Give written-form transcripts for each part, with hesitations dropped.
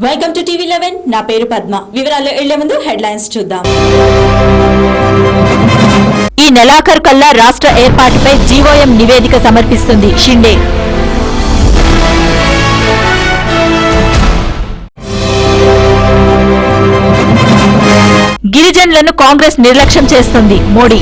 Welcome to టీవీ11 నా పేరు పద్మ వివరాలు వెళ్లే ముందు హెడ్లైన్స్ చూద్దాం। ఈ నెలాఖరు కల్లా రాష్ట్ర ఏర్పాటుపై జీవోఎం నివేదిక సమర్పిస్తుంది షిండే। గిరిజనులను కాంగ్రెస్ నిర్లక్ష్యం చేస్తుంది మోడీ।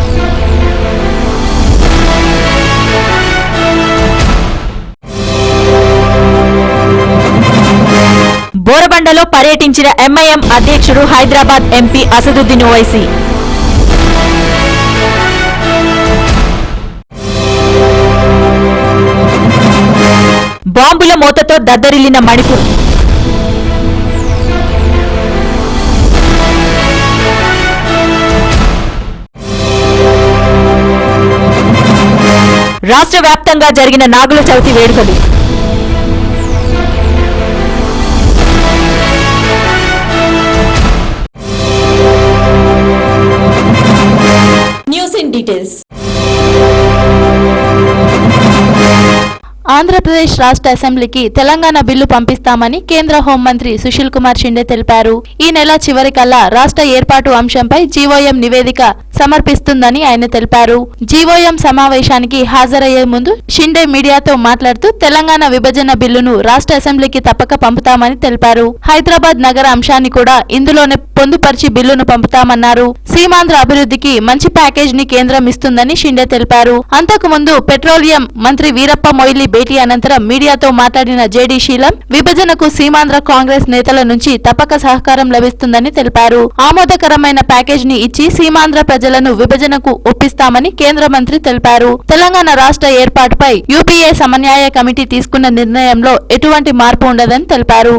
బోరబండలో పర్యటించిన ఎంఐఎం అధ్యక్షుడు హైదరాబాద్ ఎంపీ అసదుద్దీన్ ఓవైసీ। బాంబుల మోతతో దద్దరిల్లిన మణిపూర్। రాష్ట్ర వ్యాప్తంగా జరిగిన నాగుల చవితి వేడుకలు। News in details. ఆంధ్రప్రదేశ్ రాష్ట్ర అసెంబ్లీకి తెలంగాణ బిల్లు పంపిస్తామని కేంద్ర హోంమంత్రి సుశీల్ కుమార్ షిండే తెలిపారు। ఈ నెల చివరికల్లా రాష్ట్ర ఏర్పాటు అంశంపై జీవోఎం నివేదిక సమర్పిస్తుందని ఆయన తెలిపారు। జీవోఎం సమావేశానికి హాజరయ్యే ముందు షిండే మీడియాతో మాట్లాడుతూ తెలంగాణ విభజన బిల్లును రాష్ట్ర అసెంబ్లీకి తప్పక పంపుతామని తెలిపారు। హైదరాబాద్ నగర అంశాన్ని కూడా ఇందులోనే పొందుపరిచి బిల్లును పంపుతామన్నారు। సీమాంధ్ర అభివృద్ధికి మంచి ప్యాకేజ్ ని కేంద్రం ఇస్తుందని షిండే తెలిపారు। అంతకుముందు పెట్రోలియం మంత్రి వీరప్ప మొయిలీ భేటీ అనంతరం మీడియాతో మాట్లాడిన జేడీ శీలం విభజనకు సీమాంధ్ర కాంగ్రెస్ నేతల నుంచి తప్పక సహకారం లభిస్తుందని తెలిపారు। ఆమోదకరమైన ప్యాకేజ్ ని ఇచ్చి సీమాంధ్ర ప్రజలను విభజనకు ఒప్పిస్తామని కేంద్ర మంత్రి తెలిపారు। తెలంగాణ రాష్ట్ర ఏర్పాటుపై యూపీఏ సమన్వయ కమిటీ తీసుకున్న నిర్ణయంలో ఎటువంటి మార్పు ఉండదని తెలిపారు।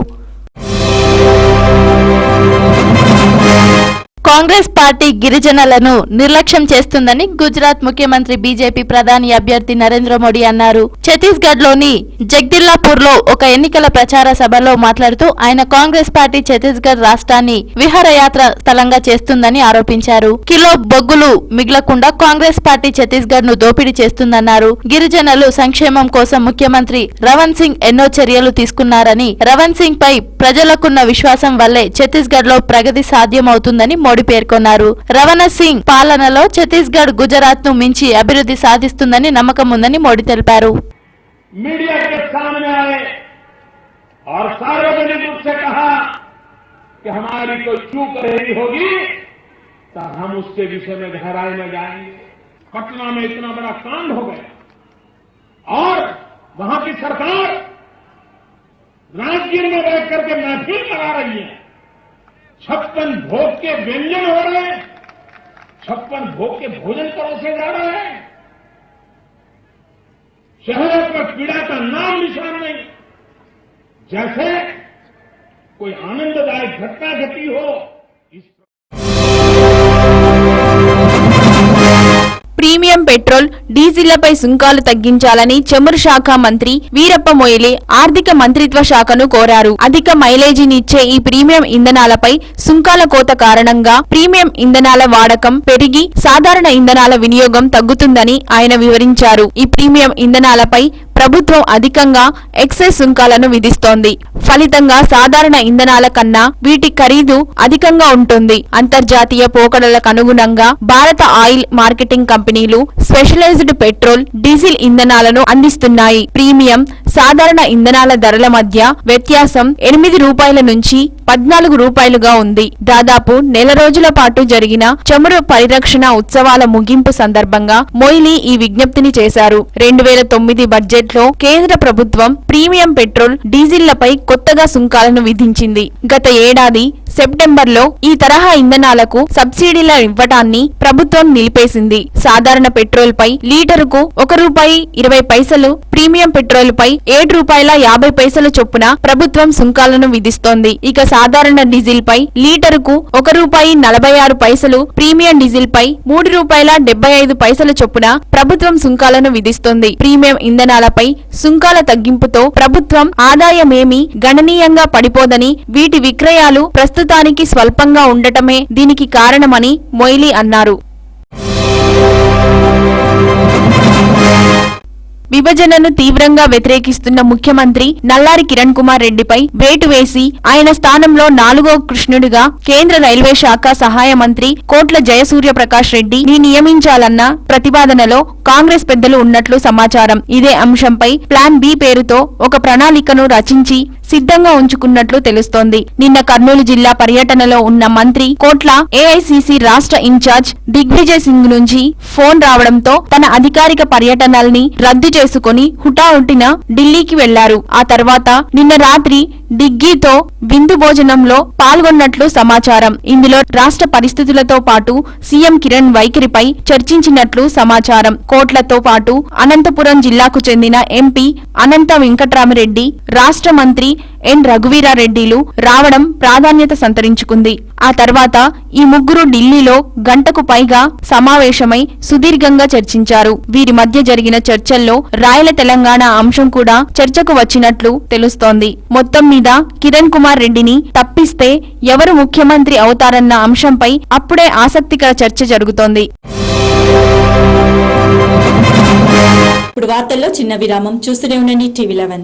కాంగ్రెస్ పార్టీ గిరిజనులను నిర్లక్ష్యం చేస్తుందని గుజరాత్ ముఖ్యమంత్రి బీజేపీ ప్రధాని అభ్యర్థి నరేంద్ర మోడీ అన్నారు। ఛత్తీస్గఢ్ లోని జగ్దిల్లాపూర్ లో ఒక ఎన్నికల ప్రచార సభలో మాట్లాడుతూ ఆయన కాంగ్రెస్ పార్టీ ఛత్తీస్గఢ్ రాష్ట్రాన్ని విహారయాత్ర స్థలంగా చేస్తుందని ఆరోపించారు। కిలో బొగ్గులు మిగలకుండా కాంగ్రెస్ పార్టీ ఛత్తీస్గఢ్ ను దోపిడీ చేస్తుందన్నారు। గిరిజనులు సంక్షేమం కోసం ముఖ్యమంత్రి రవణ్ సింగ్ ఎన్నో చర్యలు తీసుకున్నారని రవణ్ సింగ్ పై ప్రజలకున్న విశ్వాసం వల్లే ఛత్తీస్గఢ్ లో ప్రగతి సాధ్యమవుతుందని మోడీ పేర్కొన్నారు। రవణ సింగ్ పాలనలో ఛత్తీస్గఢ్ గుజరాత్ ను మించి అభివృద్ధి సాధిస్తుందని నమ్మకం ఉందని మోడీ తెలిపారు। मीडिया के सामने आए और सार्वजनिक रूप से कहा कि हमारी कोई चूक रही होगी तो हम उसके विषय में गहराई में जाएंगे। पटना में इतना बड़ा कांड हो गया और वहां की सरकार राजगीर में बैठ करके महफिल करा रही है। 56 भोग के व्यंजन हो रहे हैं, 56 भोग के भोजन परोसे जा रहे हैं। शहरों पर पीड़ा का नाम निशान नहीं, जैसे कोई आनंददायक घटना घटी हो। ప్రీమియం పెట్రోల్ డీజిళ్లపై సుంకాలు తగ్గించాలని చమురు శాఖ మంత్రి వీరప్ప మొయిలీ ఆర్థిక మంత్రిత్వ శాఖను కోరారు। అధిక మైలేజీనిచ్చే ఈ ప్రీమియం ఇంధనాలపై సుంకాల కోత కారణంగా ప్రీమియం ఇంధనాల వాడకం పెరిగి సాధారణ ఇంధనాల వినియోగం తగ్గుతుందని ఆయన వివరించారు। ఈ ప్రీమియం ఇంధనాలపై ప్రభుత్వం అధికంగా ఎక్సైజ్ సుంకాలను విధిస్తోంది। ఫలితంగా సాధారణ ఇంధనాల కన్నా వీటి ఖరీదు అధికంగా ఉంటుంది। అంతర్జాతీయ పోకడలకు అనుగుణంగా భారత ఆయిల్ మార్కెటింగ్ కంపెనీలు స్పెషలైజ్డ్ పెట్రోల్ డీజిల్ ఇంధనాలను అందిస్తున్నాయి। ప్రీమియం సాధారణ ఇంధనాల ధరల మధ్య వ్యత్యాసం 8 రూపాయల నుంచి 14 రూపాయలుగా ఉంది। దాదాపు నెల రోజుల పాటు జరిగిన చమురు పరిరక్షణ ఉత్సవాల ముగింపు సందర్భంగా మొయిలీ ఈ విజ్ఞప్తిని చేశారు। 2009 బడ్జెట్ లో కేంద్ర ప్రభుత్వం ప్రీమియం పెట్రోల్ డీజిళ్లపై కొత్తగా సుంకాలను విధించింది। గత ఏడాది సెప్టెంబర్లో ఈ తరహా ఇంధనాలకు సబ్సిడీల ఇవ్వటాన్ని ప్రభుత్వం నిలిపేసింది। సాధారణ పెట్రోల్ పై లీటరుకు ₹1.20, ప్రీమియం పెట్రోల్ పై ₹7.50 చొప్పున ప్రభుత్వం సుంకాలను విధిస్తోంది। ఇక సాధారణ డీజిల్ పై లీటరుకు ₹1.46, ప్రీమియం డీజిల్ పై ₹3.75 చొప్పున ప్రభుత్వం సుంకాలను విధిస్తోంది। ప్రీమియం ఇంధనాలపై సుంకాల తగ్గింపుతో ప్రభుత్వం ఆదాయమేమీ గణనీయంగా పడిపోదని వీటి విక్రయాలు ప్రస్తుతానికి స్వల్పంగా ఉండటమే దీనికి కారణమని మొయిలీ అన్నారు। విభజనను తీవ్రంగా వ్యతిరేకిస్తున్న ముఖ్యమంత్రి నల్లారి కిరణ్ కుమార్ రెడ్డిపై వేటు వేసి ఆయన స్థానంలో 4వ కృష్ణుడిగా కేంద్ర రైల్వే శాఖ సహాయ మంత్రి కోట్ల జయసూర్యప్రకాష్ రెడ్డిని నియమించాలన్న ప్రతిపాదనలో కాంగ్రెస్ పెద్దలు ఉన్నట్లు సమాచారం. ఇదే అంశంపై ప్లాన్ బి పేరుతో ఒక ప్రణాళికను రచించి సిద్ధంగా ఉంచుకున్నట్లు తెలుస్తోంది. నిన్న కర్నూలు జిల్లా పర్యటనలో ఉన్న మంత్రి కోట్ల ఏఐసిసి రాష్ట్ర ఇన్ఛార్జ్ దిగ్విజయ్ సింగ్ నుంచి ఫోన్ రావడంతో తన అధికారిక పర్యటనల్ని రద్దు చేసుకుని హుటాహుటిన ఢిల్లీకి వెళ్లారు. ఆ తర్వాత నిన్న రాత్రి డిగ్గీతో విందు భోజనంలో పాల్గొన్నట్లు సమాచారం. ఇందులో రాష్ట్ర పరిస్థితులతో పాటు సీఎం కిరణ్ వైఖరిపై చర్చించినట్లు సమాచారం. కోట్లతో పాటు అనంతపురం జిల్లాకు చెందిన ఎంపీ అనంత వెంకట్రామిరెడ్డి, రాష్ట్ర మంత్రి ఎన్ రఘువీరారెడ్డిలు రావడం ప్రాధాన్యత సంతరించుకుంది. ఆ తర్వాత ఈ ముగ్గురు ఢిల్లీలో గంటకు పైగా సమావేశమై సుదీర్ఘంగా చర్చించారు. వీరి మధ్య జరిగిన చర్చల్లో రాయల తెలంగాణ అంశం కూడా చర్చకు వచ్చినట్లు తెలుస్తోంది. మొత్తం మీద కిరణ్ కుమార్ రెడ్డిని తప్పిస్తే ఎవరు ముఖ్యమంత్రి అవుతారన్న అంశంపై అప్పుడే ఆసక్తికర చర్చ జరుగుతోంది. ఇప్పుడు వార్తల్లో చిన్న విరామం. చూస్తూనే ఉండండి టీవీ11.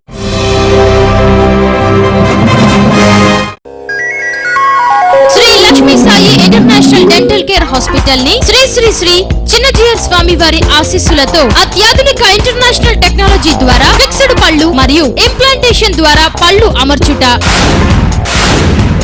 Shri Lakshmi Sai international dental care hospital ని శ్రీ శ్రీ శ్రీ చిన్నజీయర్ స్వామి వారి ఆశీస్సులతో అత్యాధునిక ఇంటర్నేషనల్ టెక్నాలజీ ద్వారా ఫిక్స్డ్ పళ్ళు మరియు ఇంప్లాంటేషన్ ద్వారా పళ్ళు అమర్చుట.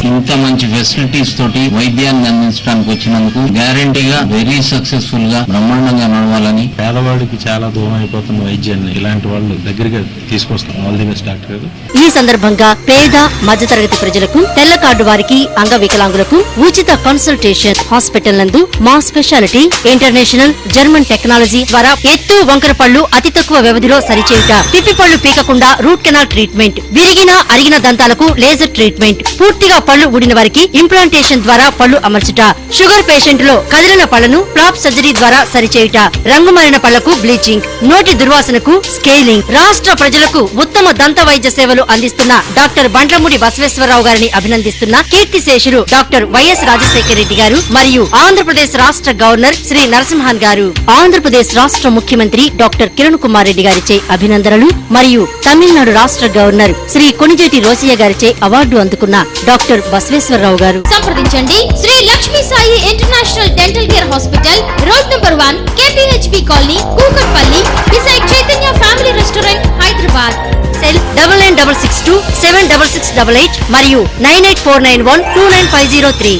ఇంత మంచి ఫెసిలిటీస్ తోటి వైద్యాన్ని అందించడానికి వచ్చినందుకు గ్యారంటీగా వెరీ సక్సెస్ఫుల్ గా బ్రహ్మాండంగా నడవాలని. పేదవాడికి చాలా దూరం అయిపోతున్న వైద్యాన్ని ఇలాంటి వాళ్ళు దగ్గరగా తీసుకొస్తాం. ఆల్ ది బెస్ట్ డాక్టర్ గారు. ఈ సందర్భంగా పేద మధ్యతరగతి ప్రజలకు, తెల్ల కార్డు వారికి, అంగవికలాంగులకు ఉచిత కన్సల్టేషన్. హాస్పిటల్ నందు మా స్పెషాలిటీ ఇంటర్నేషనల్ జర్మన్ టెక్నాలజీ ద్వారా ఎత్తు వంకర పళ్ళు అతి తక్కువ వ్యవధిలో సరిచేయుట, పిప్పి పళ్ళు పీకకుండా రూట్ కెనాల్ ట్రీట్మెంట్, విరిగిన అరిగిన దంతాలకు లేజర్ ట్రీట్మెంట్, పూర్తిగా పళ్ళు ఊడిన వారికి ఇంప్లాంటేషన్ ద్వారా పళ్ళు అమర్చుట, షుగర్ పేషెంట్ లో కదిలిన పళ్లను ఫ్లాప్ సర్జరీ ద్వారా సరిచేయుట, రంగుమారిన పళ్లకు బ్లీచింగ్, నోటి దుర్వాసనకు స్కేలింగ్. రాష్ట్ర ప్రజలకు ఉత్తమ దంత వైద్య సేవలు అందిస్తున్న డాక్టర్ బండ్లమూడి బసవేశ్వరరావు గారిని అభినందిస్తున్న కీర్తిశేషులు డాక్టర్ వైఎస్ రాజశేఖర రెడ్డి గారు మరియు ఆంధ్రప్రదేశ్ రాష్ట్ర గవర్నర్ శ్రీ నరసింహన్ గారు, ఆంధ్రప్రదేశ్ రాష్ట్ర ముఖ్యమంత్రి డాక్టర్ కిరణ్ కుమార్ రెడ్డి గారిచే అభినందనలు మరియు తమిళనాడు రాష్ట్ర గవర్నర్ శ్రీ కొణిజేటి రోసయ్య గారిచే అవార్డు అందుకున్న డాక్టర్ బసవేశ్వరరావు గారు. సంప్రదించండి Sri Lakshmi Sai international dental care hospital, road number 1, KPHP colony, Kukatpally, beside Chaitanya family restaurant, Hyderabad. Cell 9966 76688 మరియు 9849129503.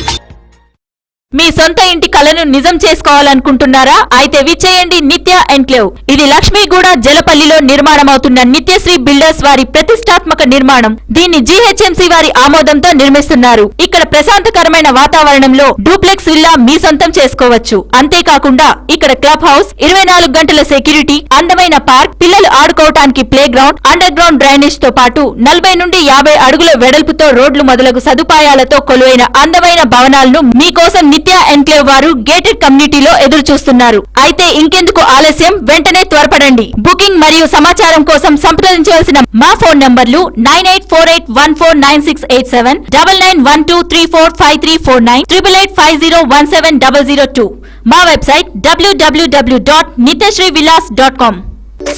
మీ సొంత ఇంటి కలను నిజం చేసుకోవాలనుకుంటున్నారా? అయితే విచ్చేయండి నిత్య ఎన్క్లేవ్. ఇది లక్ష్మీగూడ జలపల్లిలో నిర్మాణమవుతున్న నిత్యశ్రీ బిల్డర్స్ వారి ప్రతిష్టాత్మక నిర్మాణం. దీన్ని GHMC వారి ఆమోదంతో నిర్మిస్తున్నారు. ఇక్కడ ప్రశాంతకరమైన వాతావరణంలో డూప్లెక్స్ విల్లా మీ సొంతం చేసుకోవచ్చు. అంతేకాకుండా ఇక్కడ క్లబ్ హౌస్, 24 గంటల సెక్యూరిటీ, అందమైన పార్క్, పిల్లలు ఆడుకోవటానికి playground, underground drainage తో పాటు 40 నుండి 50 అడుగుల వెడల్పుతో రోడ్లు మొదలగు సదుపాయాలతో కొలువైన అందమైన భవనాలను మీకోసం నిత్య ఎన్క్లేవ్ వారు గేటెడ్ కమ్యూనిటీలో ఎదురు చూస్తున్నారు. అయితే ఇంకెందుకు ఆలస్యం, వెంటనే త్వరపడండి. బుకింగ్ మరియు సమాచారం కోసం సంప్రదించవలసిన మా ఫోన్ నంబర్లు 9848149687, 9912345349, 8850170002. మా వెబ్సైట్ www.nityasreevillas.com.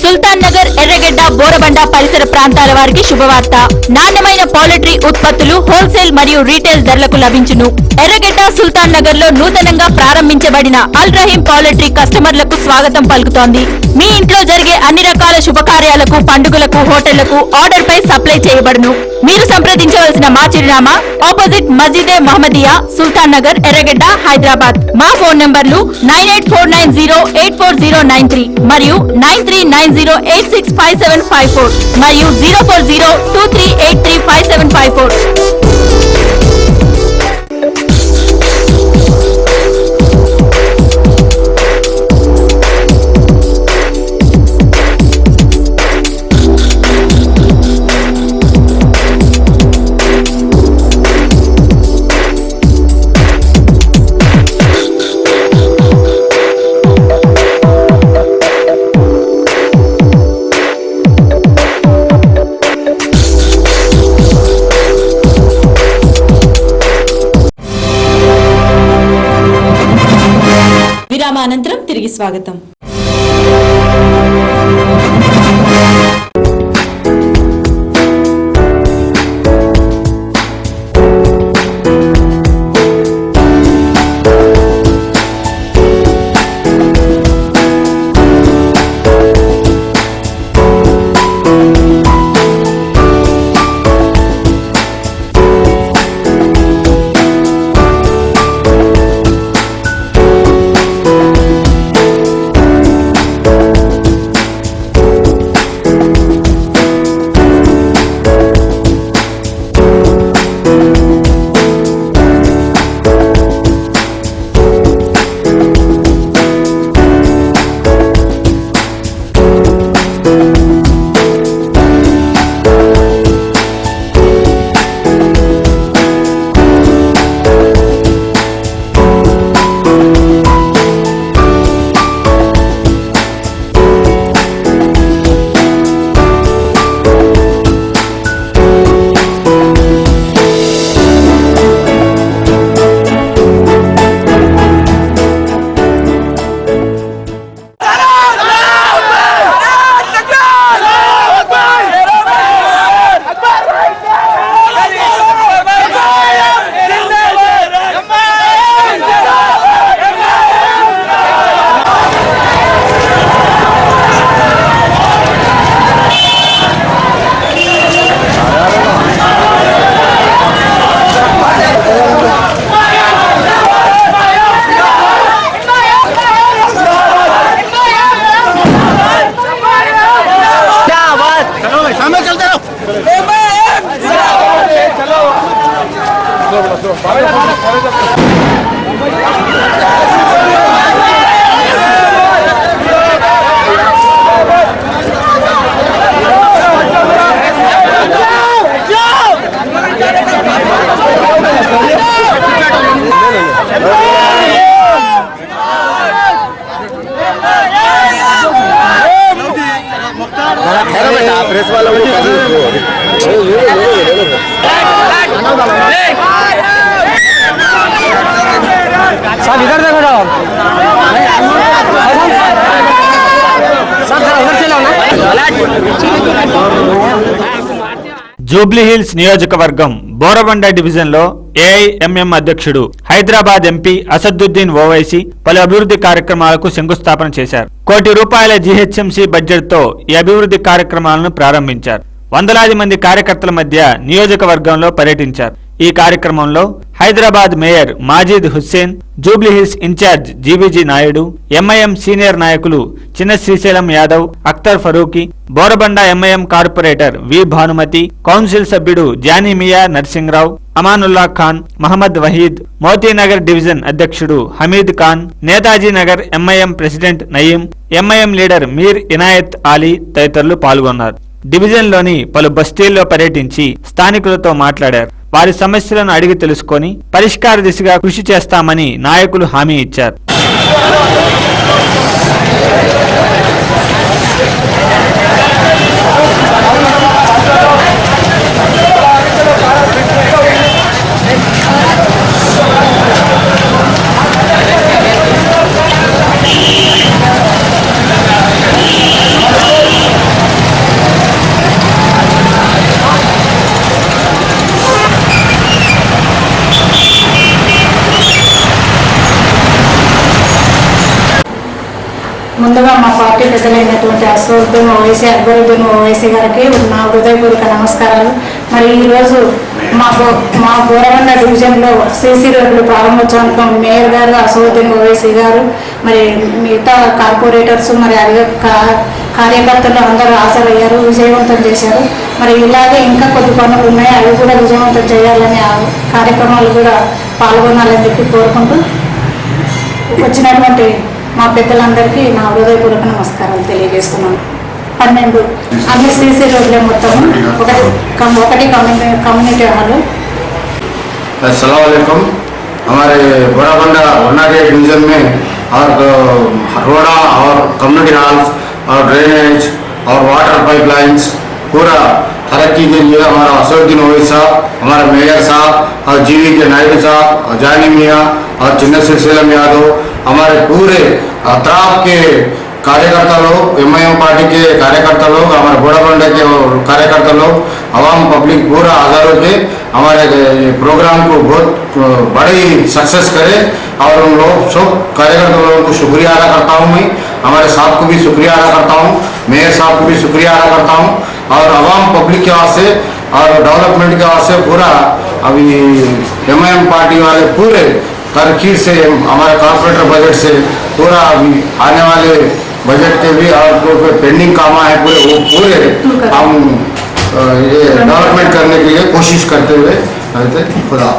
సుల్తాన్ నగర్, ఎర్రగడ్డ, బోరబండ పరిసర ప్రాంతాల వారికి శుభవార్త. నాణ్యమైన పౌల్ట్రీ ఉత్పత్తులు హోల్సేల్ మరియు రీటైల్ ధరలకు లభించును. ఎర్రగడ్డ, సుల్తాన్ నగర్ లో నూతనంగా ప్రారంభించబడిన అల్ రహీం పౌల్ట్రీ కస్టమర్లకు స్వాగతం పలుకుతోంది. మీ ఇంట్లో జరిగే అన్ని రకాల శుభకార్యాలకు, పండుగలకు, హోటళ్లకు ఆర్డర్ పై సప్లై చేయబడును. మీరు సంప్రదించవలసిన మా చిరునామా ఆపోజిట్ మస్జిదే మహమ్మదియా, సుల్తాన్ నగర్, ఎర్రగడ్డ, హైదరాబాద్. మా ఫోన్ నంబర్లు 9849084093 మరియు 9390865754 మరియు 04023835754. విరామానంతరం తిరిగి స్వాగతం. प्रेस वालों को सब इधर देखो जाओ सब उधर चलो జూబ్లీ హిల్స్ నియోజకవర్గం బోరబండ డివిజన్ లో ఏఐఎంఎం అధ్యక్షుడు హైదరాబాద్ ఎంపీ అసదుద్దీన్ ఓవైసీ పలు అభివృద్ధి కార్యక్రమాలకు శంకుస్థాపన చేశారు. ₹1 జీహెచ్ఎంసీ బడ్జెట్ తో ఈ అభివృద్ధి కార్యక్రమాలను ప్రారంభించారు. వందలాది మంది కార్యకర్తల మధ్య నియోజకవర్గంలో పర్యటించారు. ఈ కార్యక్రమంలో Hyderabad mayor Majid Hussain, Jubilee Hills incharge GVG Naidu, MIM senior నాయకులు Chinna Srisailam Yadav, Akhtar Farooqui, Borabanda MIM corporator V Bhanumathi, council సభ్యుడు జానీమియా నర్సింగ్రావు, అమానుల్లా ఖాన్, మహమ్మద్ వహీద్, మోతీనగర్ డివిజన్ అధ్యక్షుడు Hameed Khan, Netaji Nagar MIM president Nayeem, MIM leader Mir Inayat Ali తదితరులు పాల్గొన్నారు. డివిజన్లోని పలు బస్తీల్లో పర్యటించి స్థానికులతో మాట్లాడారు. వారి సమస్యలను అడిగి తెలుసుకొని పరిష్కార దిశగా కృషి చేస్తామని నాయకులు హామీ ఇచ్చారు. ముందుగా మా పార్టీ పెద్దలైనటువంటి అసదుద్దీన్ ఓవైసీ, అక్బరుద్దీన్ ఓవైసీ గారికి నా హృదయపూర్వక నమస్కారాలు. మరి ఈరోజు మా బోరబండ డివిజన్లో సీసీ రోడ్లు ప్రారంభోత్సవానికి మేయర్ గారు అసదుద్దీన్ ఓవైసీ గారు, మరి మిగతా కార్పొరేటర్స్, మరి కార్యకర్తలు అందరూ హాజరయ్యారు, విజయవంతం చేశారు. మరి ఇలాగే ఇంకా కొద్ది పనులు ఉన్నాయి, అవి కూడా విజయవంతం చేయాలని ఆ కార్యక్రమాలు కూడా పాల్గొనాలని చెప్పి కోరుకుంటూ వచ్చినటువంటి మా పెద్దలందరికీ నా హృదయపూర్వక నమస్కారాలు తెలియజేస్తున్నాను. 12 అన్ని సీసీ రోడ్లే మొత్తం, ఒకటి కమ్యూనిటీ హాల్. अस्सलाम वालेकुम। हमारे बोराबंडा वनागे डिवीजन में और रोड़ा और कम्युनिटी हॉल्स और ड्रेनेज और वाटर पाइपलाइंस पूरा तरक्की के लिए हमारा असदुद्दीन ओवैसी साहब, हमारे मेयर साहब और जीवी के नायडू साहब और जानी मियाँ और चिन्न श्रीशैलम यादव, हमारे पूरे अतराफ के कार्यकर्ता लोग, एमआईएम पार्टी के कार्यकर्ता लोग, हमारे बोराबंडा के कार्यकर्ता लोग, आवाम पब्लिक पूरा हाजिर होकर हमारे प्रोग्राम को बहुत बड़ी सक्सेस करे और उन लोग सब कार्यकर्ता लोगों को शुक्रिया अदा करता हूँ। मैं हमारे साहब को भी शुक्रिया अदा करता हूँ, मेयर साहब को भी शुक्रिया अदा करता हूँ और आवाम पब्लिक के वास्ते और डेवलपमेंट के वास्ते पूरा अभी एमआईएम पार्टी वाले पूरे तरकीब से हमारे कॉर्पोरेटर बजट से पूरा अभी आने वाले बजट के भी और जो पेंडिंग काम है पूरे वो पूरे हम ये डेवलपमेंट करने के लिए कोशिश करते हुए खुदा।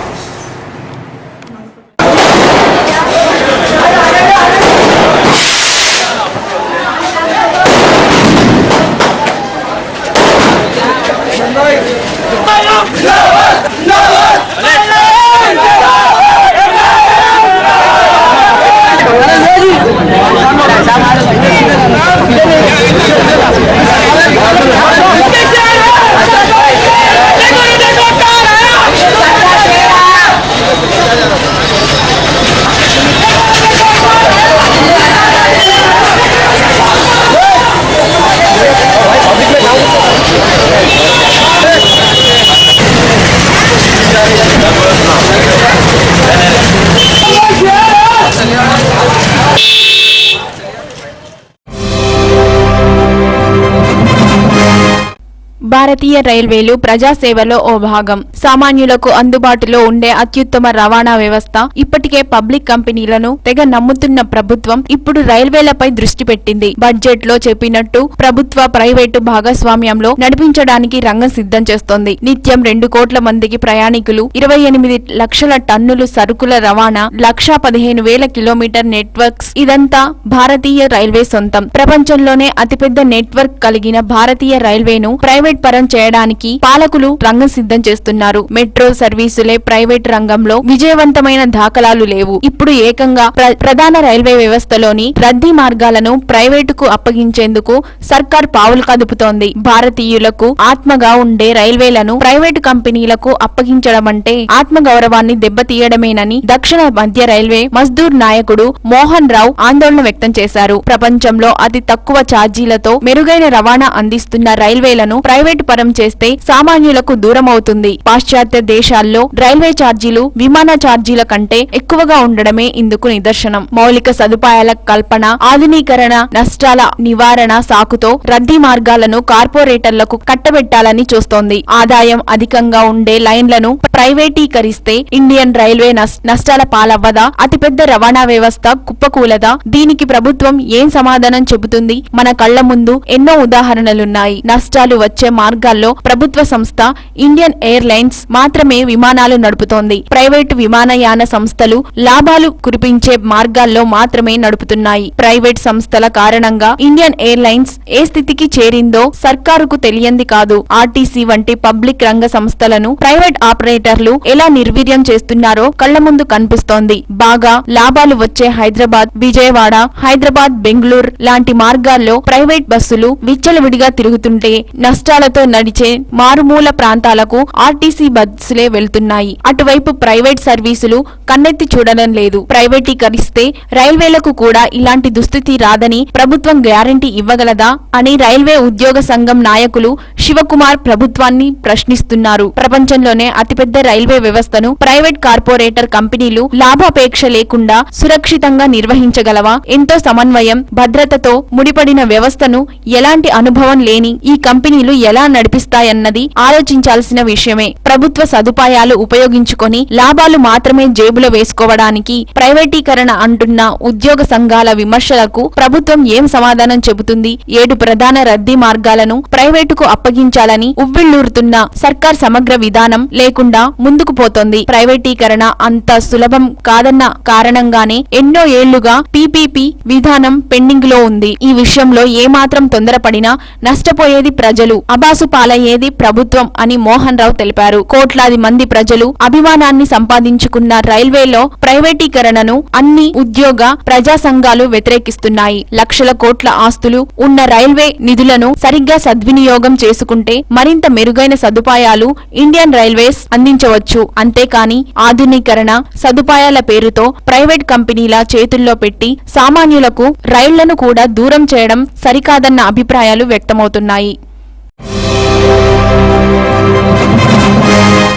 భారతీయ రైల్వేలు ప్రజాసేవలో ఓ భాగం. సామాన్యులకు అందుబాటులో ఉండే అత్యుత్తమ రవాణా వ్యవస్థ. ఇప్పటికే పబ్లిక్ కంపెనీలను తెగ నమ్ముతున్న ప్రభుత్వం ఇప్పుడు రైల్వేలపై దృష్టి పెట్టింది. బడ్జెట్ లో చెప్పినట్టు ప్రభుత్వ ప్రైవేటు భాగస్వామ్యంలో నడిపించడానికి రంగం సిద్ధం చేస్తోంది. నిత్యం 2 కోట్ల మందికి ప్రయాణికులు, 28 లక్షల టన్నులు సరుకుల రవాణా, 1,15,000 కిలోమీటర్ నెట్వర్క్స్. ఇదంతా భారతీయ రైల్వే సొంతం. ప్రపంచంలోనే అతిపెద్ద నెట్వర్క్ కలిగిన భారతీయ రైల్వేను ప్రైవేట్ పరం చేయడానికి పాలకులు రంగం సిద్ధం చేస్తున్నారు. మెట్రో సర్వీసులే ప్రైవేట్ రంగంలో విజయవంతమైన దాఖలాలు లేవు. ఇప్పుడు ఏకంగా ప్రధాన రైల్వే వ్యవస్థలోని రద్దీ మార్గాలను ప్రైవేటుకు అప్పగించేందుకు సర్కార్ పావులు కదుపుతోంది. భారతీయులకు ఆత్మగా ఉండే రైల్వేలను ప్రైవేటు కంపెనీలకు అప్పగించడమంటే ఆత్మగౌరవాన్ని దెబ్బతీయడమేనని దక్షిణ మధ్య రైల్వే మజ్దూర్ నాయకుడు మోహన్ రావు ఆందోళన వ్యక్తం చేశారు. ప్రపంచంలో అతి తక్కువ ఛార్జీలతో మెరుగైన రవాణా అందిస్తున్న రైల్వేలను ప్రైవేటు పరం చేస్తే సామాన్యులకు దూరమవుతుంది. పాశ్చాత్య దేశాల్లో రైల్వే ఛార్జీలు విమాన ఛార్జీల కంటే ఎక్కువగా ఉండడమే ఇందుకు నిదర్శనం. మౌలిక సదుపాయాల కల్పన, ఆధునీకరణ, నష్టాల నివారణ సాకుతో రద్దీ మార్గాలను కార్పొరేటర్లకు కట్టబెట్టాలని చూస్తోంది. ఆదాయం అధికంగా ఉండే లైన్లను ప్రైవేటీకరిస్తే ఇండియన్ రైల్వే నష్టాల పాలవ్వదా? అతిపెద్ద రవాణా వ్యవస్థ కుప్పకూలదా? దీనికి ప్రభుత్వం ఏం సమాధానం చెబుతుంది? మన కళ్ల ముందు ఎన్నో ఉదాహరణలున్నాయి. నష్టాలు వచ్చే మార్గాల్లో ప్రభుత్వ సంస్థ ఇండియన్ ఎయిర్ లైన్స్ మాత్రమే విమానాలు నడుపుతోంది. ప్రైవేటు విమానయాన సంస్థలు లాభాలు కురిపించే మార్గాల్లో మాత్రమే నడుపుతున్నాయి. ప్రైవేట్ సంస్థల కారణంగా ఇండియన్ ఎయిర్ లైన్స్ ఏ స్థితికి చేరిందో సర్కారుకు తెలియంది కాదు. ఆర్టీసీ వంటి పబ్లిక్ రంగ సంస్థలను ప్రైవేట్ ఆపరేటర్లు ఎలా నిర్వీర్యం చేస్తున్నారో కళ్ల ముందు కనిపిస్తోంది. బాగా లాభాలు వచ్చే హైదరాబాద్, విజయవాడ, హైదరాబాద్, బెంగళూరు లాంటి మార్గాల్లో ప్రైవేట్ బస్సులు విచ్చలవిడిగా తిరుగుతుంటే నష్టాలతో నడిచే మారుమూల ప్రాంతాలకు ఆర్టీసీ బస్సులే వెళ్తున్నాయి. అటువైపు ప్రైవేట్ సర్వీసులు కన్నెత్తి చూడడం లేదు. ప్రైవేటీకరిస్తే రైల్వేలకు కూడా ఇలాంటి దుస్థితి రాదని ప్రభుత్వం గ్యారంటీ ఇవ్వగలదా అని రైల్వే ఉద్యోగ సంఘం నాయకులు శివకుమార్ ప్రభుత్వాన్ని ప్రశ్నిస్తున్నారు. ప్రపంచంలోనే అతిపెద్ద రైల్వే వ్యవస్థను ప్రైవేట్ కార్పొరేటర్ కంపెనీలు లాభాపేక్ష లేకుండా సురక్షితంగా నిర్వహించగలవా? ఎంతో సమన్వయం, భద్రతతో ముడిపడిన వ్యవస్థను ఎలాంటి అనుభవం లేని ఈ కంపెనీలు ఎలా నడిపిస్తాయన్నది ఆలోచించాల్సిన విషయమే. ప్రభుత్వ సదుపాయాలు ఉపయోగించుకొని లాభాలు మాత్రమే జేబులో వేసుకోవడానికి ప్రైవేటీకరణ అంటున్న ఉద్యోగ సంఘాల విమర్శలకు ప్రభుత్వం ఏం సమాధానం చెబుతుంది? 7 ప్రధాన రద్దీ మార్గాలను ప్రైవేటుకు అప్పగించాలని ఉవ్విళ్లూరుతున్న సర్కార్ సమగ్ర విధానం లేకుండా ముందుకు పోతోంది. ప్రైవేటీకరణ అంత సులభం కాదన్న కారణంగానే ఎన్నో ఏళ్లుగా పీపీపీ విధానం పెండింగ్ లో ఉంది. ఈ విషయంలో ఏమాత్రం తొందరపడినా నష్టపోయేది ప్రజలు, అబాసు పాలయ్యేది ప్రభుత్వం అని మోహన్ రావు తెలిపారు. కోట్లాది మంది ప్రజలు అభిమానాన్ని సంపాదించుకున్న రైల్వేలో ప్రైవేటీకరణను అన్ని ఉద్యోగ ప్రజా సంఘాలు వ్యతిరేకిస్తున్నాయి. లక్షల కోట్ల ఆస్తులు ఉన్న రైల్వే నిధులను సరిగ్గా సద్వినియోగం చేసుకుంటే మరింత మెరుగైన సదుపాయాలు ఇండియన్ రైల్వేస్ అందించవచ్చు. అంతేకాని ఆధునీకరణ, సదుపాయాల పేరుతో ప్రైవేట్ కంపెనీల చేతుల్లో పెట్టి సామాన్యులకు రైళ్లను కూడా దూరం చేయడం సరికాదన్న అభిప్రాయాలు వ్యక్తమవుతున్నాయి.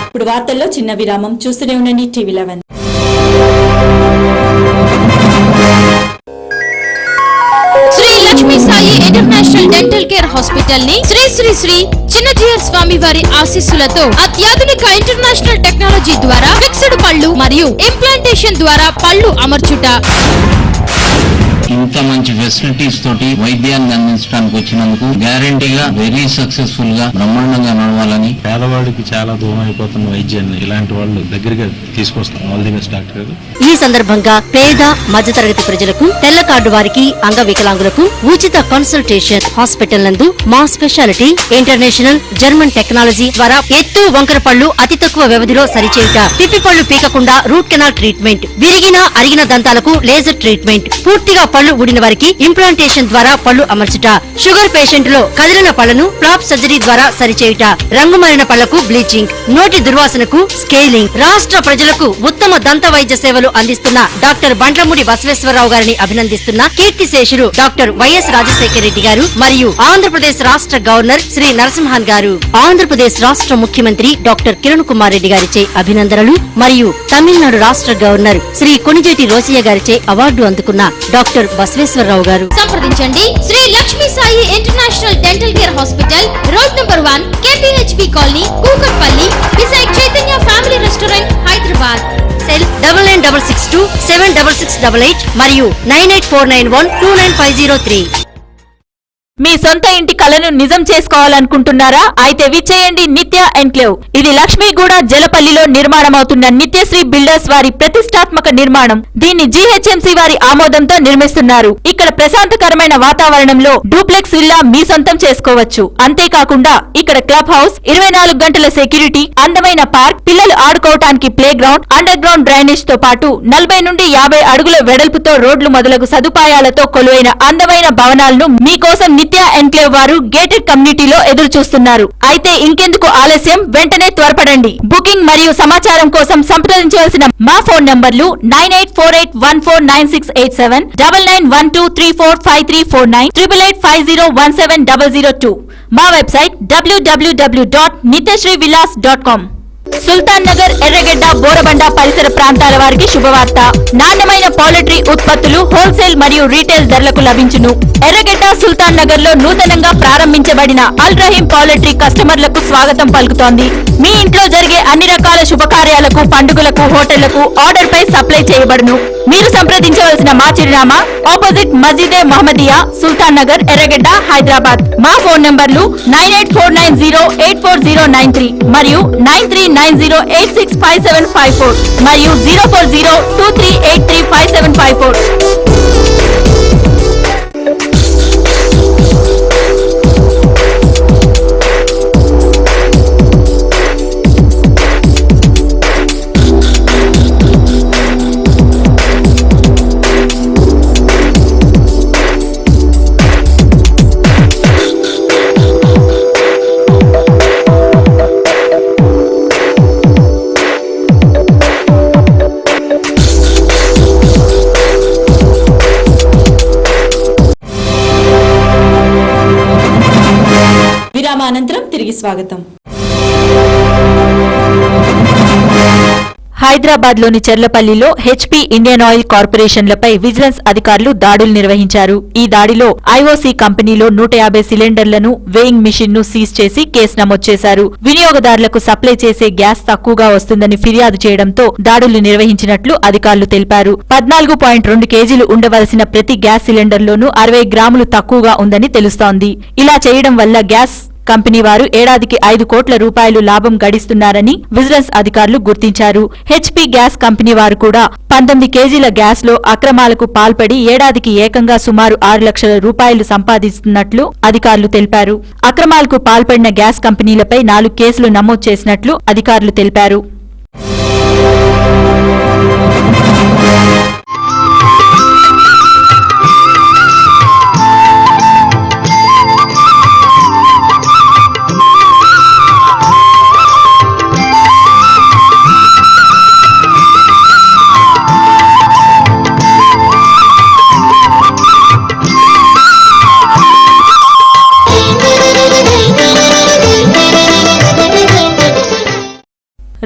ఇప్పుడు వార్తల్లో చిన్న విరామం. చూస్తూనే ఉండండి టీవీ11. Shri Lakshmi Sai international dental care hospital ని శ్రీ శ్రీ శ్రీ చిన్నజీయర్ స్వామి వారి ఆశీస్సులతో అత్యాధునిక ఇంటర్నేషనల్ టెక్నాలజీ ద్వారా ఫిక్స్డ్ పళ్ళు మరియు ఇంప్లాంటేషన్ ద్వారా పళ్ళు అమర్చుట. ఇంత మంచి ఫెసిలిటీస్ తోటి వైద్యాన్ని అందించడానికి వచ్చినందుకు గ్యారంటీగా వెరీ సక్సెస్ఫుల్ గా బ్రహ్మాండంగా నడవాలని. పేదవాడికి చాలా దూరం అయిపోతున్న వైద్యాన్ని ఇలాంటి వాళ్ళు దగ్గరగా తీసుకొస్తాం. ఆల్ ది బెస్ట్ డాక్టర్ గారు. ఈ సందర్భంగా పేద మధ్యతరగతి ప్రజలకు, తెల్ల కార్డు వారికి, అంగవికలాంగులకు ఉచిత కన్సల్టేషన్. హాస్పిటల్ నందు మా స్పెషాలిటీ ఇంటర్నేషనల్ జర్మన్ టెక్నాలజీ ద్వారా ఎత్తు వంకర పళ్ళు అతి తక్కువ వ్యవధిలో సరిచేయుట, పిప్పి పళ్ళు పీకకుండా రూట్ కెనాల్ ట్రీట్మెంట్, విరిగిన అరిగిన దంతాలకు లేజర్ ట్రీట్మెంట్, పూర్తిగా పళ్ళు ఊడిన వారికి ఇంప్లాంటేషన్ ద్వారా పళ్ళు అమర్చుట, షుగర్ పేషెంట్ లో కదిలిన పళ్లను ఫ్లాప్ సర్జరీ ద్వారా సరిచేయుట, రంగుమారిన పళ్లకు బ్లీచింగ్, నోటి దుర్వాసనకు స్కేలింగ్. రాష్ట్ర ప్రజలకు ఉత్తమ దంత వైద్య సేవలు అందిస్తున్న డాక్టర్ బండ్లమూడి బసవేశ్వరరావు గారిని అభినందిస్తున్న కీర్తిశేషులు డాక్టర్ వైఎస్ రాజశేఖర రెడ్డి గారు మరియు ఆంధ్రప్రదేశ్ రాష్ట్ర గవర్నర్ శ్రీ నరసింహన్ గారు, ఆంధ్రప్రదేశ్ రాష్ట్ర ముఖ్యమంత్రి డాక్టర్ కిరణ్ కుమార్ రెడ్డి గారిచే అభినందనలు మరియు తమిళనాడు రాష్ట్ర గవర్నర్ శ్రీ కొణిజేటి రోసయ్య గారిచే అవార్డు అందుకున్న డాక్టర్ డాక్టర్ బసవేశ్వరరావు గారు. సంప్రదించండి Sri Lakshmi Sai international dental care hospital, road number 1, KPHP colony, Kukatpally, beside Chaitanya family restaurant, Hyderabad. Cell 9966 76688 మరియు 9849129503. మీ సొంత ఇంటి కలను నిజం చేసుకోవాలనుకుంటున్నారా? అయితే విచ్చేయండి నిత్య ఎన్క్లేవ్. ఇది లక్ష్మీగూడ జలపల్లిలో నిర్మాణమవుతున్న నిత్యశ్రీ బిల్డర్స్ వారి ప్రతిష్టాత్మక నిర్మాణం. దీన్ని GHMC వారి ఆమోదంతో నిర్మిస్తున్నారు. ఇక్కడ ప్రశాంతకరమైన వాతావరణంలో డూప్లెక్స్ విల్లా మీ సొంతం చేసుకోవచ్చు. అంతేకాకుండా ఇక్కడ క్లబ్ హౌస్, 24 గంటల సెక్యూరిటీ, అందమైన పార్క్, పిల్లలు ఆడుకోవటానికి playground, underground drainage తో పాటు 40 నుండి 50 అడుగుల వెడల్పుతో రోడ్లు మొదలగు సదుపాయాలతో కొలువైన అందమైన భవనాలను మీకోసం నిత్య ఎన్క్లేవ్ వారు గేటెడ్ కమ్యూనిటీలో ఎదురు చూస్తున్నారు. అయితే ఇంకెందుకు ఆలస్యం, వెంటనే త్వరపడండి. బుకింగ్ మరియు సమాచారం కోసం సంప్రదించవలసిన మా ఫోన్ నంబర్లు 9848149687, 9912345349, 8850170002. మా వెబ్సైట్ www.nityasrivillas.com. సుల్తాన్ నగర్, ఎర్రగడ్డ, బోరబండ పరిసర ప్రాంతాల వారికి శుభవార్త. నాణ్యమైన పౌల్ట్రీ ఉత్పత్తులు హోల్సేల్ మరియు రీటైల్ ధరలకు లభించును. ఎర్రగడ్డ, సుల్తాన్ నగర్ లో నూతనంగా ప్రారంభించబడిన అల్ రహీం పౌల్ట్రీ కస్టమర్లకు స్వాగతం పలుకుతోంది. మీ ఇంట్లో జరిగే అన్ని రకాల శుభకార్యాలకు, పండుగలకు, హోటళ్లకు ఆర్డర్ పై సప్లై చేయబడును. మీరు సంప్రదించవలసిన మా చిరునామా ఆపోజిట్ మస్జిదే మహమ్మదియా, సుల్తాన్ నగర్, ఎర్రగడ్డ, హైదరాబాద్. మా ఫోన్ నంబర్లు 9849084093 మరియు 9390865754 మరియు 04023835754. విరామానంతరం తిరిగి స్వాగతం. హైదరాబాద్ లోని చెర్లపల్లిలో HP ఇండియన్ ఆయిల్ కార్పొరేషన్లపై విజిలెన్స్ అధికారులు దాడులు నిర్వహించారు. ఈ దాడిలో IOC కంపెనీలో 150 సిలిండర్లను, వేయింగ్ మిషన్ ను సీజ్ చేసి కేసు నమోదు చేశారు. వినియోగదారులకు సప్లై చేసే గ్యాస్ తక్కువగా వస్తుందని ఫిర్యాదు చేయడంతో దాడులు నిర్వహించినట్లు అధికారులు తెలిపారు. 14.2 కేజీలు ఉండవలసిన ప్రతి గ్యాస్ సిలిండర్లోనూ 60 గ్రాములు తక్కువగా ఉందని తెలుస్తోంది. ఇలా చేయడం వల్ల గ్యాస్ కంపెనీ వారు ఏడాదికి 5 కోట్ల రూపాయలు లాభం గడిస్తున్నారని విజిలెన్స్ అధికారులు గుర్తించారు. HP గ్యాస్ కంపెనీ వారు కూడా 19 కేజీల గ్యాస్ లో అక్రమాలకు పాల్పడి ఏడాదికి ఏకంగా సుమారు 6 లక్షల రూపాయలు సంపాదిస్తున్నట్లు అధికారులు తెలిపారు. అక్రమాలకు పాల్పడిన గ్యాస్ కంపెనీలపై 4 కేసులు నమోదు చేసినట్లు అధికారులు తెలిపారు.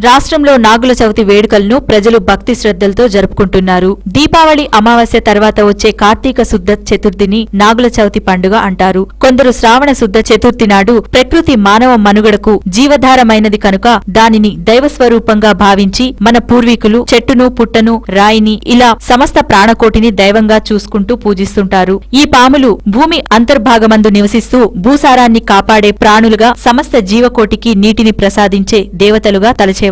రాష్ట్రంలో నాగుల చవితి వేడుకలను ప్రజలు భక్తి శ్రద్ధలతో జరుపుకుంటున్నారు. దీపావళి అమావాస్య తర్వాత వచ్చే కార్తీక శుద్ధ చతుర్థిని నాగుల చవితి పండుగ అంటారు. కొందరు శ్రావణ శుద్ధ చతుర్థి నాడు ప్రకృతి మానవ మనుగడకు జీవధారమైనది కనుక దానిని దైవస్వరూపంగా భావించి మన పూర్వీకులు చెట్టును, పుట్టను, రాయిని ఇలా సమస్త ప్రాణకోటిని దైవంగా చూసుకుంటూ పూజిస్తుంటారు. ఈ పాములు భూమి అంతర్భాగమందు నివసిస్తూ భూసారాన్ని కాపాడే ప్రాణులుగా సమస్త జీవకోటికి నీటిని ప్రసాదించే దేవతలుగా తలచేవారు.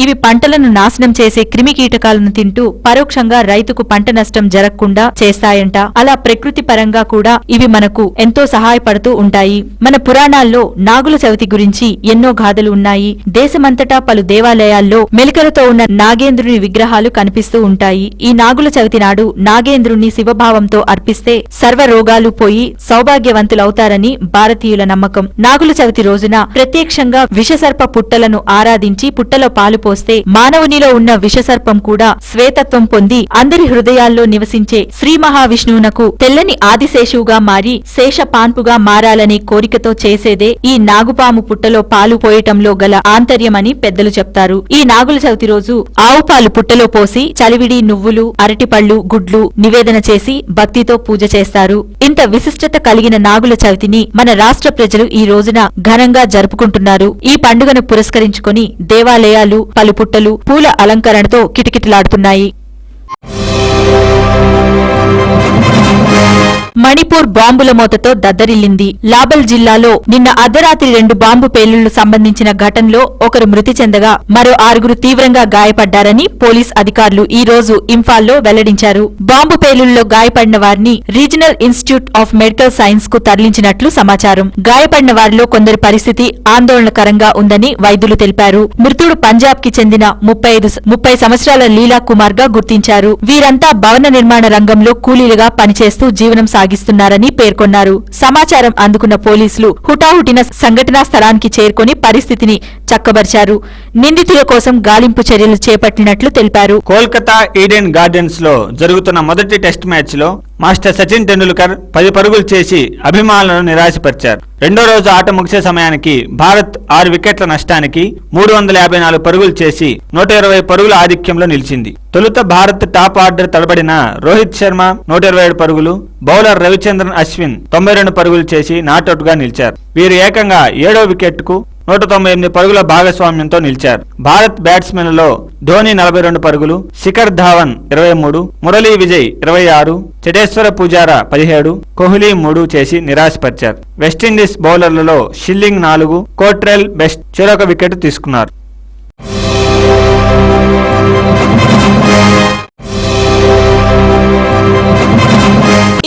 ఇవి పంటలను నాశనం చేసే క్రిమికీటకాలను తింటూ పరోక్షంగా రైతుకు పంట నష్టం జరగకుండా చేస్తాయంట. అలా ప్రకృతి పరంగా కూడా ఇవి మనకు ఎంతో సహాయపడుతూ ఉంటాయి. మన పురాణాల్లో నాగుల చవితి గురించి ఎన్నో గాథలు ఉన్నాయి. దేశమంతటా పలు దేవాలయాల్లో మెలికలతో ఉన్న నాగేంద్రుని విగ్రహాలు కనిపిస్తూ ఉంటాయి. ఈ నాగుల చవితి నాడు నాగేంద్రుని శివభావంతో అర్పిస్తే సర్వ రోగాలు పోయి సౌభాగ్యవంతులవుతారని భారతీయుల నమ్మకం. నాగుల చవితి రోజున ప్రత్యక్షంగా విషసర్ప పుట్టలను ఆరాధించి పుట్టల పుట్టలో పాలు పోస్తే మానవునిలో ఉన్న విషసర్పం కూడా శ్వేతత్వం పొంది అందరి హృదయాల్లో నివసించే శ్రీ మహావిష్ణువునకు తెల్లని ఆదిశేషువుగా మారి శేషపాన్పుగా మారాలనే కోరికతో చేసేదే ఈ నాగుపాము పుట్టలో పాలు పోయటంలో గల ఆంతర్యమని పెద్దలు చెప్తారు. ఈ నాగుల చవితి రోజు ఆవు పాలు పుట్టలో పోసి చలివిడి, నువ్వులు, అరటిపళ్లు, గుడ్లు నివేదన చేసి భక్తితో పూజ చేస్తారు. ఇంత విశిష్టత కలిగిన నాగుల చవితిని మన రాష్ట్ర ప్రజలు ఈ రోజున ఘనంగా జరుపుకుంటున్నారు. ఈ పండుగను పురస్కరించుకొని దేవాలయాలు పలు పుట్టలు పూల అలంకరణతో కిటకిటలాడుతున్నాయి. మణిపూర్ బాంబుల మోతతో దద్దరిల్లింది. లాబల్ జిల్లాలో నిన్న అర్ధరాత్రి 2 బాంబు పేలుళ్లు సంబంధించిన ఘటనలో ఒకరు మృతి చెందగా మరో 6 తీవ్రంగా గాయపడ్డారని పోలీస్ అధికారులు ఈ రోజు ఇంఫాల్లో వెల్లడించారు. బాంబు పేలుళ్లలో గాయపడిన వారిని regional institute of medical science కు తరలించినట్లు సమాచారం. గాయపడిన వారిలో కొందరి పరిస్థితి ఆందోళనకరంగా ఉందని వైద్యులు తెలిపారు. మృతుడు పంజాబ్ కి చెందిన 30 సంవత్సరాల లీలా కుమార్ గా గుర్తించారు. వీరంతా భవన నిర్మాణ రంగంలో కూలీలుగా పనిచేస్తూ జీవనం సాగిస్తున్నారని పేర్కొన్నారు. సమాచారం అందుకున్న పోలీసులు హుటాహుటిన సంఘటనా స్థలానికి చేరుకుని పరిస్థితిని చక్కబరిచారు. నిందితుల కోసం గాలింపు చర్యలు చేపట్టినట్లు తెలిపారు. కోల్కతా ఈడెన్ గార్డెన్స్ లో జరుగుతున్న మొదటి టెస్ట్ మ్యాచ్ లో మాస్టర్ సచిన్ టెండూల్కర్ 10 పరుగులు చేసి అభిమానులను నిరాశపరిచారు. రెండో రోజు ఆట ముగిసే సమయానికి భారత్ 6 వికెట్ల నష్టానికి 354 పరుగులు చేసి 120 పరుగుల ఆధిక్యంలో నిలిచింది. తొలుత భారత్ టాప్ ఆర్డర్ తడబడిన రోహిత్ శర్మ 127 పరుగులు, బౌలర్ రవిచంద్రన్ అశ్విన్ 92 పరుగులు చేసి నాటౌట్ గా నిలిచారు. వీరు ఏకంగా 7వ వికెట్ కు 198 పరుగుల భాగస్వామ్యంతో నిలిచారు. భారత్ బ్యాట్స్మెన్లలో ధోని 42 పరుగులు, శిఖర్ ధావన్ 23, మురళీ విజయ్ 26, చటేశ్వర పుజారా 17, కోహ్లీ 3 చేసి నిరాశపరిచారు. వెస్టిండీస్ బౌలర్లలో షిల్లింగ్ 4, కోట్రెల్ బెస్ట్ చెరొక వికెట్ తీసుకున్నారు.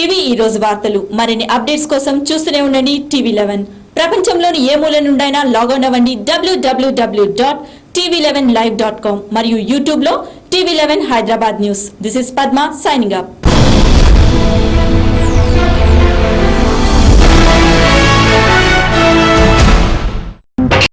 ఇవి ఈ రోజు వార్తలు. మరిన్ని అప్డేట్స్ కోసం చూస్తూనే ఉండండి TV11. ప్రపంచంలోని ఏ మూల నుండైనా లాగౌన్ అవ్వండి www.tv11live.com మరియు యూట్యూబ్ లో TV11 Hyderabad news. This is Padma signing up.